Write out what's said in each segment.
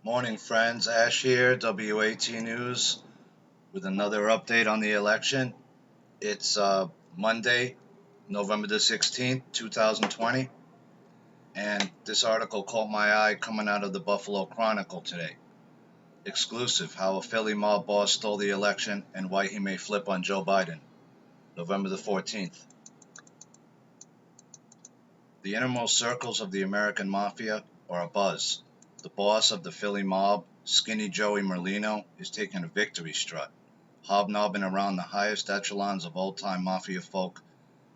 Morning, friends. Ash here, WAT News, with another update on the election. It's Monday, November the 16th, 2020, and this article caught my eye coming out of the Buffalo Chronicle today. Exclusive: How a Philly mob boss stole the election and why he may flip on Joe Biden, November the 14th. The innermost circles of the American mafia are abuzz. The boss of the Philly mob, Skinny Joey Merlino, is taking a victory strut, hobnobbing around the highest echelons of old-time mafia folk,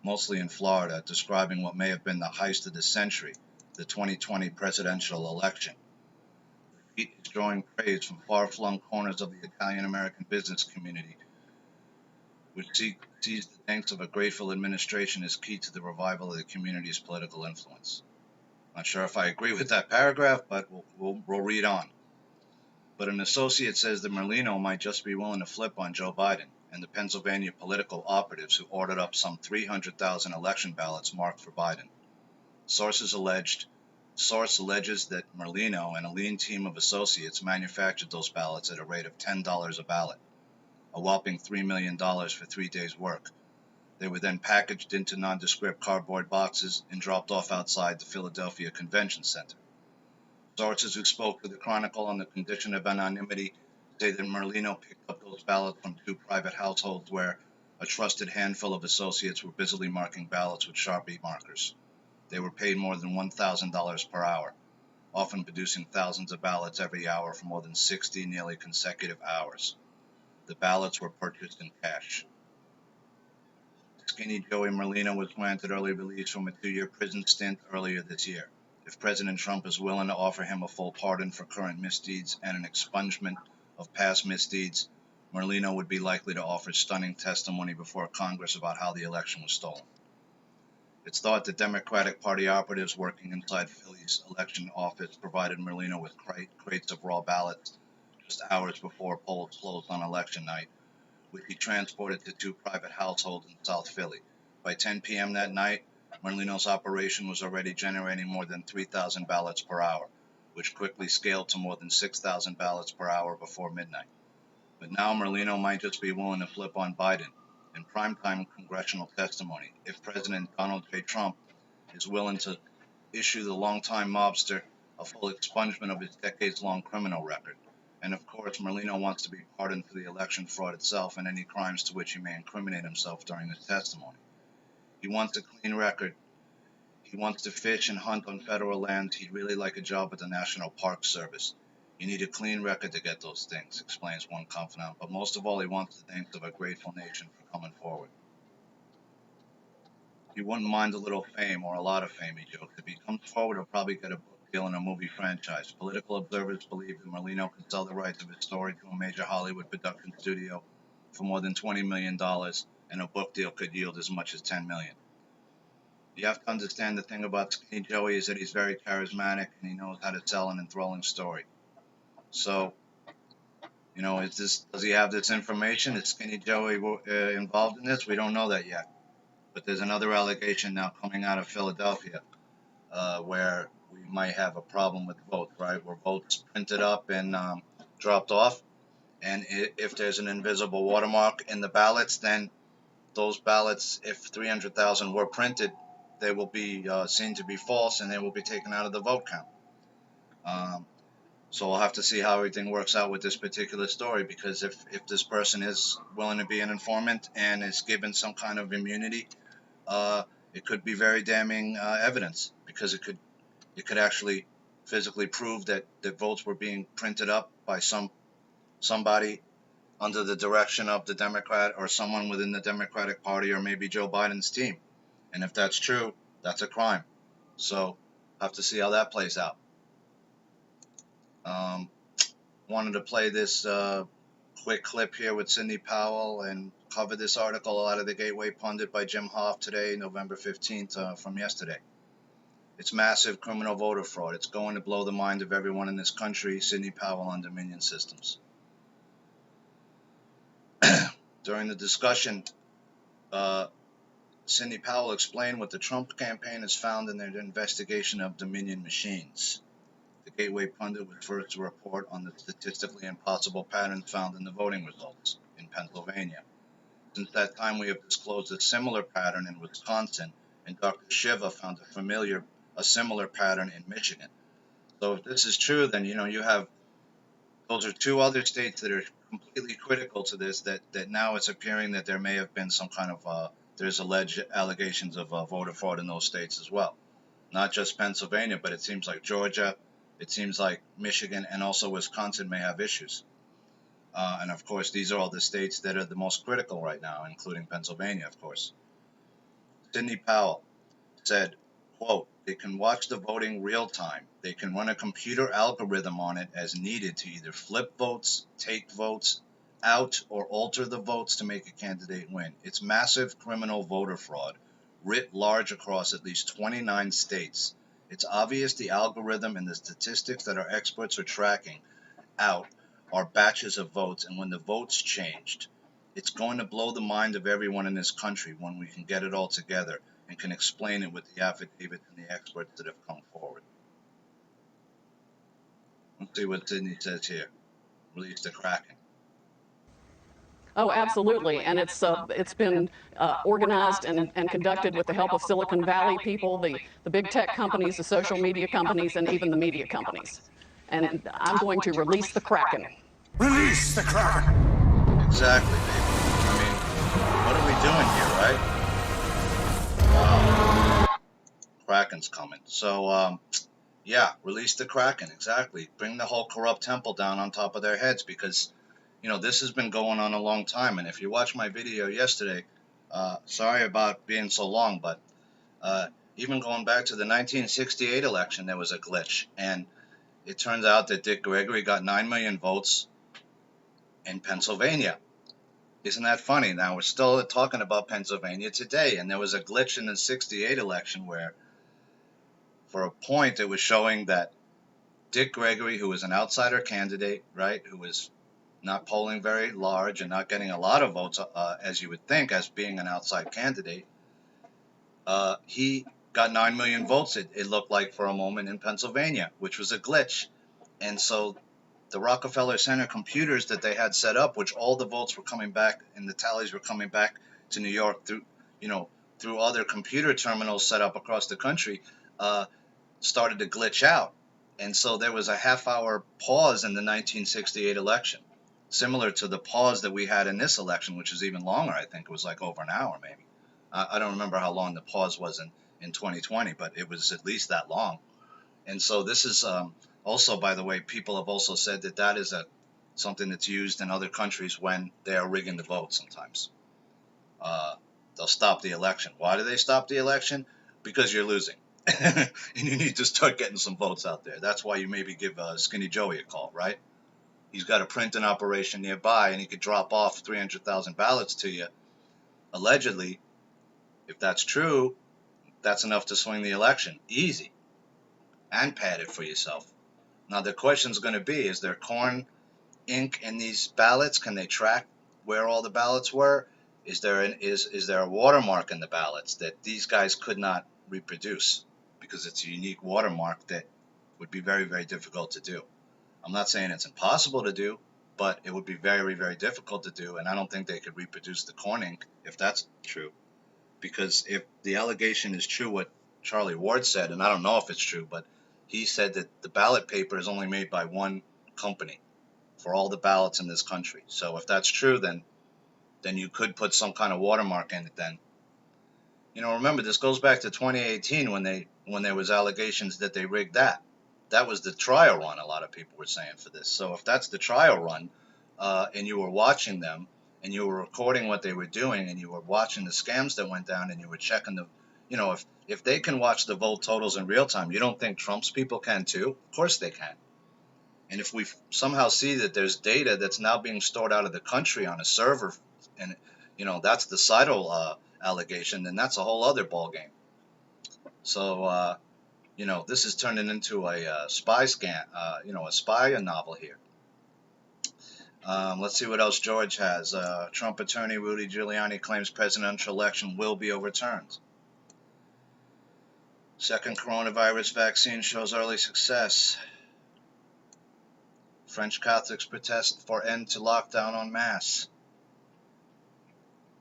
mostly in Florida, describing what may have been the heist of the century, the 2020 presidential election. The feat is drawing praise from far-flung corners of the Italian-American business community, which sees the thanks of a grateful administration as key to the revival of the community's political influence. Not sure if I agree with that paragraph, but we'll read on. But an associate says that Merlino might just be willing to flip on Joe Biden and the Pennsylvania political operatives who ordered up some 300,000 election ballots marked for Biden. Source alleges that Merlino and a lean team of associates manufactured those ballots at a rate of $10 a ballot, a whopping $3 million for 3 days' work. They were then packaged into nondescript cardboard boxes and dropped off outside the Philadelphia Convention Center. Sources who spoke to the Chronicle on the condition of anonymity say that Merlino picked up those ballots from two private households where a trusted handful of associates were busily marking ballots with Sharpie markers. They were paid more than $1,000 per hour, often producing thousands of ballots every hour for more than 60 nearly consecutive hours. The ballots were purchased in cash. Skinny Joey Merlino was granted early release from a 2-year prison stint earlier this year. If President Trump is willing to offer him a full pardon for current misdeeds and an expungement of past misdeeds, Merlino would be likely to offer stunning testimony before Congress about how the election was stolen. It's thought that Democratic Party operatives working inside Philly's election office provided Merlino with crates of raw ballots just hours before polls closed on election night, which he transported to two private households in South Philly. By 10 p.m. that night, Merlino's operation was already generating more than 3,000 ballots per hour, which quickly scaled to more than 6,000 ballots per hour before midnight. But now Merlino might just be willing to flip on Biden in primetime congressional testimony if President Donald J. Trump is willing to issue the longtime mobster a full expungement of his decades-long criminal record. And of course, Merlino wants to be pardoned for the election fraud itself and any crimes to which he may incriminate himself during his testimony. He wants a clean record. He wants to fish and hunt on federal lands. He'd really like a job with the National Park Service. You need a clean record to get those things, explains one confidant, but most of all, he wants the thanks of a grateful nation for coming forward. He wouldn't mind a little fame or a lot of fame, he joked. If he comes forward, he'll probably get a book deal in a movie franchise. Political observers believe that Merlino could sell the rights of his story to a major Hollywood production studio for more than $20 million, and a book deal could yield as much as $10 million. You have to understand the thing about Skinny Joey is that he's very charismatic and he knows how to tell an enthralling story. So, does he have this information? Is Skinny Joey involved in this? We don't know that yet. But there's another allegation now coming out of Philadelphia where we might have a problem with votes, right? Where votes printed up and dropped off. And if there's an invisible watermark in the ballots, then those ballots, if 300,000 were printed, they will be seen to be false and they will be taken out of the vote count. So we'll have to see how everything works out with this particular story, because if this person is willing to be an informant and is given some kind of immunity, it could be very damning evidence, because it could actually physically prove that votes were being printed up by somebody under the direction of the Democrat or someone within the Democratic Party or maybe Joe Biden's team. And if that's true, that's a crime. So have to see how that plays out. Wanted to play this quick clip here with Sidney Powell and cover this article out of the Gateway Pundit by Jim Hoff today, November 15th, from yesterday. It's massive criminal voter fraud. It's going to blow the mind of everyone in this country. Sidney Powell on Dominion Systems. During the discussion, Sidney Powell explained what the Trump campaign has found in their investigation of Dominion machines. The Gateway Pundit was first to report on the statistically impossible patterns found in the voting results in Pennsylvania. Since that time, we have disclosed a similar pattern in Wisconsin, and Dr. Shiva found a similar pattern in Michigan. So if this is true, then you have those are two other states that are completely critical to this. That now it's appearing that there may have been some kind of there's alleged allegations of voter fraud in those states as well. Not just Pennsylvania, but it seems like Georgia, it seems like Michigan, and also Wisconsin may have issues. And of course, these are all the states that are the most critical right now, including Pennsylvania, of course. Sidney Powell said, quote, they can watch the voting real time. They can run a computer algorithm on it as needed to either flip votes, take votes out, or alter the votes to make a candidate win. It's massive criminal voter fraud writ large across at least 29 states. It's obvious the algorithm and the statistics that our experts are tracking out are batches of votes, and when the votes changed, it's going to blow the mind of everyone in this country when we can get it all together and can explain it with the affidavits and the experts that have come forward. Let's see what Sydney says here. Release the Kraken. Oh, absolutely. And it's been organized and conducted with the help of Silicon Valley people, the big tech companies, the social media companies, and even the media companies. And I'm going to release the Kraken. Release the Kraken! Exactly, baby. I mean, what are we doing here, right? Wow. Kraken's coming. So, yeah, release the Kraken. Exactly. Bring the whole corrupt temple down on top of their heads because, this has been going on a long time. And if you watch my video yesterday, sorry about being so long, but even going back to the 1968 election, there was a glitch. And it turns out that Dick Gregory got 9 million votes in Pennsylvania. Isn't that funny? Now we're still talking about Pennsylvania today. And there was a glitch in the 68 election where, for a point, it was showing that Dick Gregory, who was an outsider candidate, right, who was not polling very large and not getting a lot of votes, as you would think, as being an outside candidate, he got 9 million votes, it looked like, for a moment in Pennsylvania, which was a glitch. And so the Rockefeller Center computers that they had set up, which all the votes were coming back and the tallies were coming back to New York through other computer terminals set up across the country, started to glitch out. And so there was a half-hour pause in the 1968 election, similar to the pause that we had in this election, which is even longer. I think it was like over an hour, maybe. I don't remember how long the pause was in 2020, but it was at least that long. And so this is also, by the way, people have also said that is something that's used in other countries when they are rigging the vote sometimes. They'll stop the election. Why do they stop the election? Because you're losing. And you need to start getting some votes out there. That's why you maybe give Skinny Joey a call, right? He's got a printing operation nearby, and he could drop off 300,000 ballots to you, allegedly. If that's true, that's enough to swing the election. Easy. And pad it for yourself. Now, the question's going to be, is there corn ink in these ballots? Can they track where all the ballots were? Is there a watermark in the ballots that these guys could not reproduce? Because it's a unique watermark that would be very, very difficult to do. I'm not saying it's impossible to do, but it would be very, very difficult to do, and I don't think they could reproduce the corn ink if that's true. Because if the allegation is true, what Charlie Ward said, and I don't know if it's true, but he said that the ballot paper is only made by one company for all the ballots in this country. So if that's true, then you could put some kind of watermark in it then. Remember, this goes back to 2018 when there was allegations that they rigged that. That was the trial run, a lot of people were saying, for this. So if that's the trial run, and you were watching them, and you were recording what they were doing, and you were watching the scams that went down, and you were checking if they can watch the vote totals in real time, you don't think Trump's people can too? Of course they can. And if we somehow see that there's data that's now being stored out of the country on a server, and that's the Seidel allegation, then that's a whole other ballgame. So this is turning into a spy a spy novel here. Let's see what else George has. Trump attorney Rudy Giuliani claims presidential election will be overturned. Second coronavirus vaccine shows early success. French Catholics protest for end to lockdown en masse.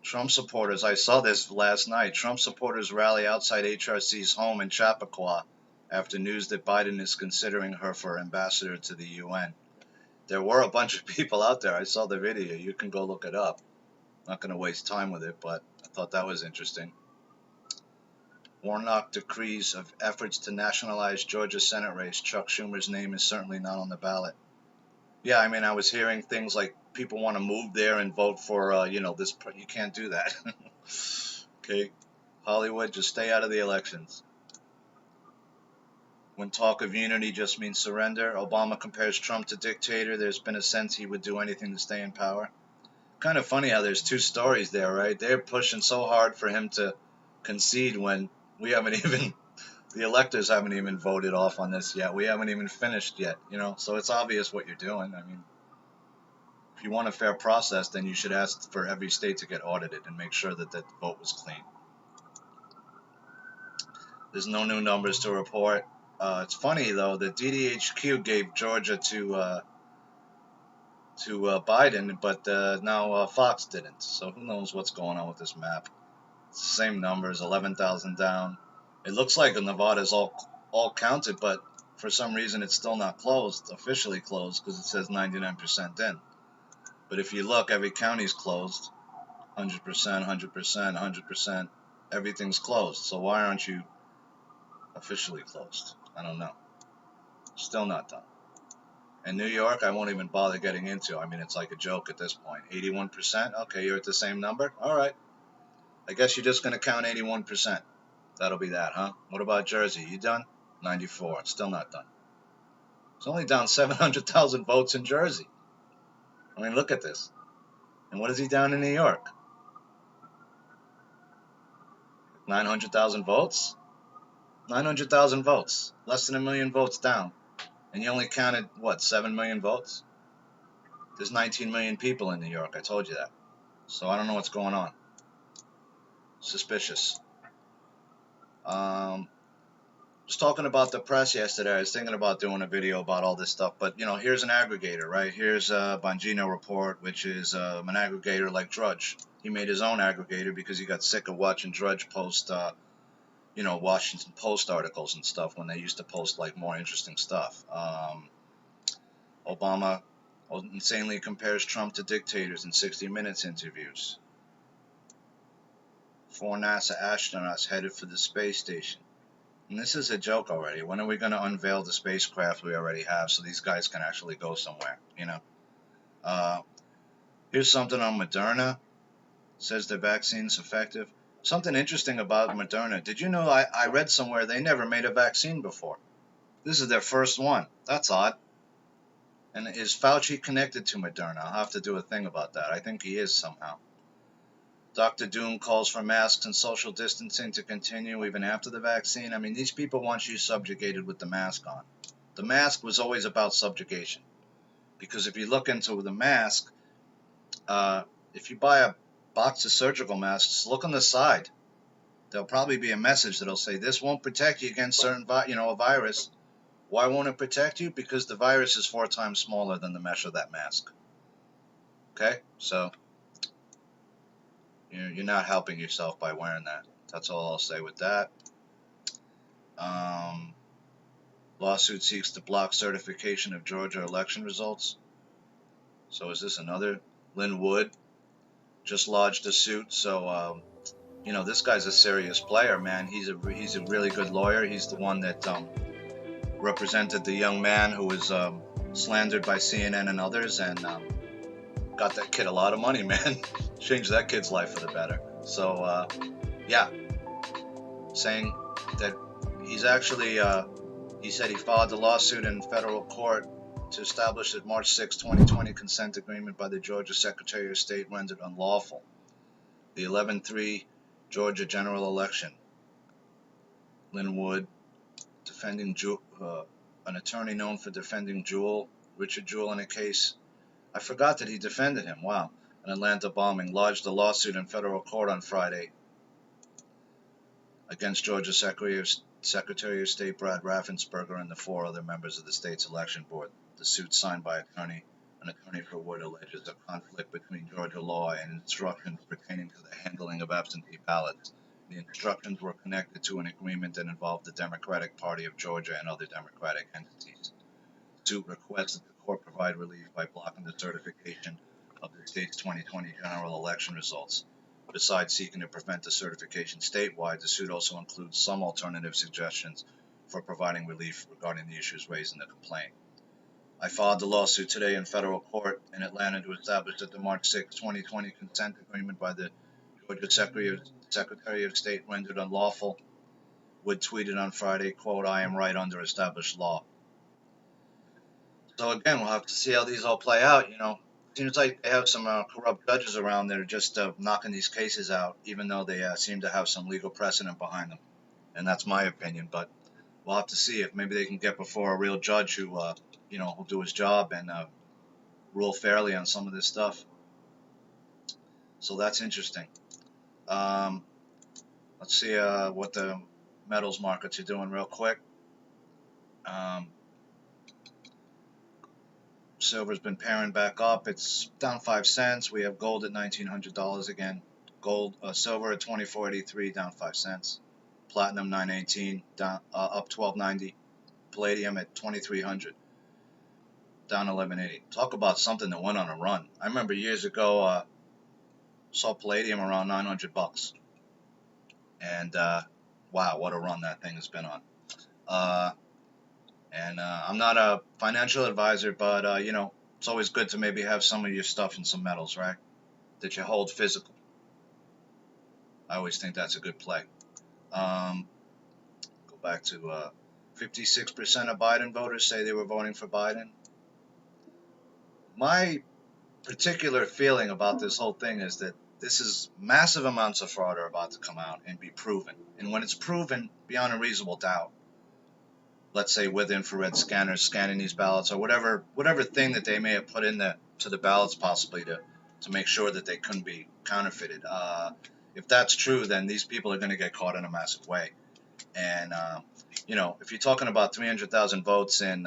Trump supporters, I saw this last night. Trump supporters rally outside HRC's home in Chappaqua after news that Biden is considering her for ambassador to the UN. There were a bunch of people out there. I saw the video. You can go look it up. Not going to waste time with it, but I thought that was interesting. Warnock decrees of efforts to nationalize Georgia Senate race. Chuck Schumer's name is certainly not on the ballot. Yeah, I mean, I was hearing things like people want to move there and vote for, this. You can't do that. Okay, Hollywood, just stay out of the elections. When talk of unity just means surrender, Obama compares Trump to dictator. There's been a sense he would do anything to stay in power. Kind of funny how there's two stories there, right? They're pushing so hard for him to concede when we haven't even, the electors haven't even voted off on this yet. We haven't even finished yet, so it's obvious what you're doing. I mean, if you want a fair process, then you should ask for every state to get audited and make sure that the vote was clean. There's no new numbers to report. It's funny, though, that DDHQ gave Georgia to Biden, but now Fox didn't. So who knows what's going on with this map. It's the same numbers, 11,000 down. It looks like Nevada's all counted, but for some reason it's still not closed, officially closed, because it says 99% in. But if you look, every county's closed. 100%, 100%, 100%. Everything's closed. So why aren't you officially closed? I don't know. Still not done. In New York, I won't even bother getting into. I mean, it's like a joke at this point. 81%? Okay, you're at the same number? All right. I guess you're just going to count 81%. That'll be that, huh? What about Jersey? You done? 94. Still not done. It's only down 700,000 votes in Jersey. I mean, look at this. And what is he down in New York? 900,000 votes? 900,000 votes. Less than a million votes down. And you only counted, 7 million votes? There's 19 million people in New York. I told you that. So I don't know what's going on. Suspicious. Was talking about the press yesterday. I was thinking about doing a video about all this stuff. But, here's an aggregator, right? Here's Bongino Report, which is an aggregator like Drudge. He made his own aggregator because he got sick of watching Drudge post, Washington Post articles and stuff when they used to post, more interesting stuff. Obama insanely compares Trump to dictators in 60 Minutes interviews. 4 NASA astronauts headed for the space station. And this is a joke already. When are we going to unveil the spacecraft we already have so these guys can actually go somewhere, Here's something on Moderna. Says the vaccine's effective. Something interesting about Moderna. Did you know I read somewhere they never made a vaccine before? This is their first one. That's odd. And is Fauci connected to Moderna? I'll have to do a thing about that. I think he is somehow. Dr. Doom calls for masks and social distancing to continue even after the vaccine. I mean, these people want you subjugated with the mask on. The mask was always about subjugation. Because if you look into the mask, if you buy a box of surgical masks, look on the side. There'll probably be a message that'll say, this won't protect you against a virus. Why won't it protect you? Because the virus is 4 times smaller than the mesh of that mask. Okay? So you're not helping yourself by wearing that. That's all I'll say with that. Lawsuit seeks to block certification of Georgia election results. So is this another? Lynn Wood just lodged a suit. So, this guy's a serious player, man. He's a really good lawyer. He's the one that represented the young man who was slandered by CNN and others, and got that kid a lot of money, man. Changed that kid's life for the better. So, saying that he's actually, he said he filed the lawsuit in federal court to establish that March 6, 2020 consent agreement by the Georgia Secretary of State rendered unlawful the 11-3 Georgia general election. Lynn Wood, defending an attorney known for defending Richard Jewell in a case. I forgot that he defended him. Wow. An Atlanta bombing, lodged a lawsuit in federal court on Friday against Georgia Secretary of State Brad Raffensperger and the 4 other members of the state's election board. The suit signed by an attorney for Wood alleges a conflict between Georgia law and instructions pertaining to the handling of absentee ballots. The instructions were connected to an agreement that involved the Democratic Party of Georgia and other Democratic entities. The suit requests that the court provide relief by blocking the certification of the state's 2020 general election results. Besides seeking to prevent the certification statewide, the suit also includes some alternative suggestions for providing relief regarding the issues raised in the complaint. I filed the lawsuit today in federal court in Atlanta to establish that the March 6, 2020 consent agreement by the Georgia Secretary of State rendered unlawful. Wood tweeted on Friday, quote, "I am right under established law." So again, we'll have to see how these all play out. Seems like they have some corrupt judges around that are just knocking these cases out, even though they seem to have some legal precedent behind them. And that's my opinion. But we'll have to see if maybe they can get before a real judge who, will do his job and rule fairly on some of this stuff. So that's interesting. Let's see what the metals markets are doing real quick. Silver's been pairing back up. It's down 5 cents. We have gold at $1,900 again. Silver at $24.83, down 5 cents. Platinum $918, down up $12.90. Palladium at $2,300, down $11.80. Talk about something that went on a run. I remember years ago, saw palladium around $900, and wow, what a run that thing has been on. I'm not a financial advisor, but it's always good to maybe have some of your stuff in some metals, right? That you hold physical. I always think that's a good play. Go back to 56% of Biden voters say they were voting for Biden. My particular feeling about this whole thing is that this is massive amounts of fraud are about to come out and be proven. And when it's proven beyond a reasonable doubt, let's say with infrared scanners scanning these ballots or whatever thing that they may have put in to the ballots possibly to make sure that they couldn't be counterfeited. If that's true, then these people are going to get caught in a massive way. And if you're talking about 300,000 votes in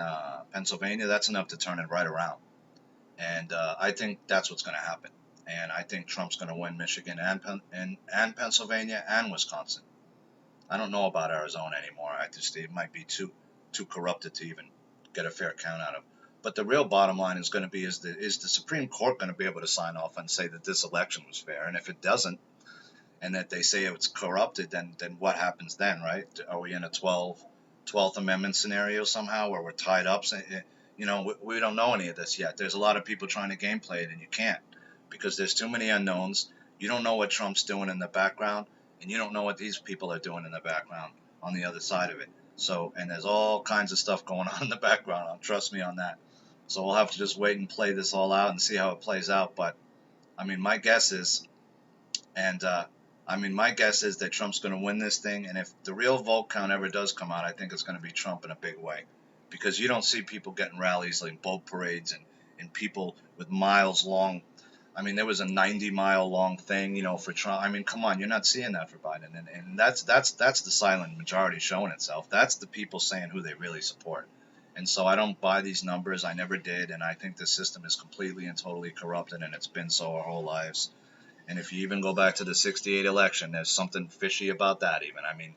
Pennsylvania, that's enough to turn it right around. And I think that's what's going to happen. And I think Trump's going to win Michigan and Pennsylvania and Wisconsin. I don't know about Arizona anymore. It might be too corrupted to even get a fair count out of. But the real bottom line is going to be, is the Supreme Court going to be able to sign off and say that this election was fair? And if it doesn't, and that they say it's corrupted, then what happens then, right? Are we in a 12th Amendment scenario somehow where we're tied up? We don't know any of this yet. There's a lot of people trying to gameplay it, and you can't, because there's too many unknowns. You don't know what Trump's doing in the background, and you don't know what these people are doing in the background on the other side of it. So, and there's all kinds of stuff going on in the background. Trust me on that. So we'll have to just wait and play this all out and see how it plays out. But I mean, my guess is, that Trump's going to win this thing. And if the real vote count ever does come out, I think it's going to be Trump in a big way, because you don't see people getting rallies like boat parades and people with miles long. I mean, there was a 90-mile long thing, for Trump. I mean, come on, you're not seeing that for Biden, and that's the silent majority showing itself. That's the people saying who they really support. And so I don't buy these numbers. I never did, and I think the system is completely and totally corrupted, and it's been so our whole lives. And if you even go back to the '68 election, there's something fishy about that. Even, I mean,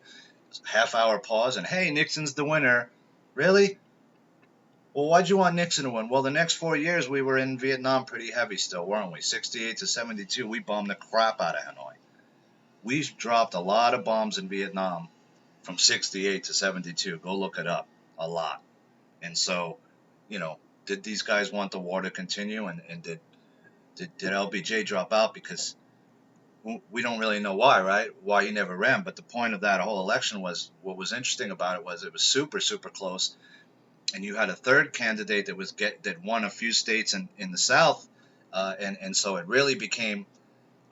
half-hour pause, and hey, Nixon's the winner. Really? Well, why'd you want Nixon to win? Well, the next 4 years we were in Vietnam pretty heavy still, weren't we? 68 to 72, we bombed the crap out of Hanoi. We dropped a lot of bombs in Vietnam from 68 to 72. Go look it up. A lot. And so, did these guys want the war to continue? And did LBJ drop out? Because we don't really know why, right? Why he never ran. But the point of that whole election was, what was interesting about it was super, super close. And you had a third candidate that won a few states in the South, and so it really became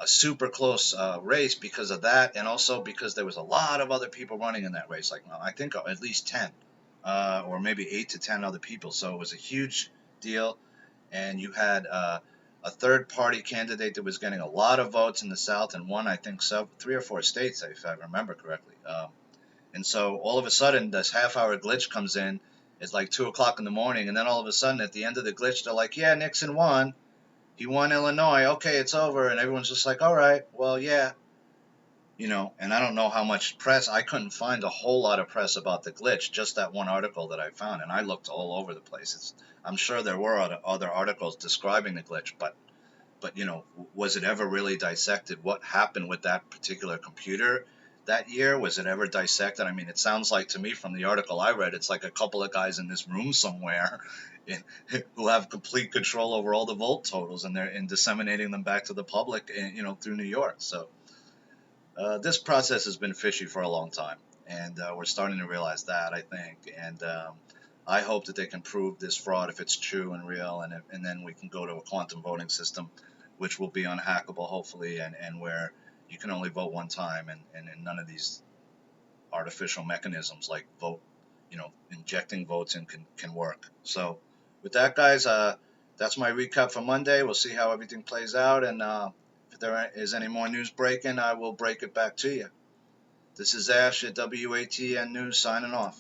a super close race because of that, and also because there was a lot of other people running in that race. Like, I think at least 10, or maybe 8 to 10 other people. So it was a huge deal, and you had a third-party candidate that was getting a lot of votes in the South and won, I think, 3 or 4 states, if I remember correctly. And so all of a sudden, this half-hour glitch comes in. It's like 2 o'clock in the morning, and then all of a sudden at the end of the glitch, they're like, yeah, Nixon won. He won Illinois. Okay, it's over. And everyone's just like, all right, well, yeah. And I don't know how much press. I couldn't find a whole lot of press about the glitch, just that one article that I found. And I looked all over the place. I'm sure there were other articles describing the glitch, but was it ever really dissected? What happened with that particular computer that year? Was it ever dissected? I mean, it sounds like to me from the article I read, it's like a couple of guys in this room somewhere who have complete control over all the vote totals, and they're disseminating them back to the public, through New York. So this process has been fishy for a long time, and we're starting to realize that, I think. And I hope that they can prove this fraud if it's true and real, and then we can go to a quantum voting system, which will be unhackable, hopefully, and where you can only vote one time, and none of these artificial mechanisms like injecting votes in can work. So with that, guys, that's my recap for Monday. We'll see how everything plays out, and if there is any more news breaking, I will break it back to you. This is Ash at WATN News signing off.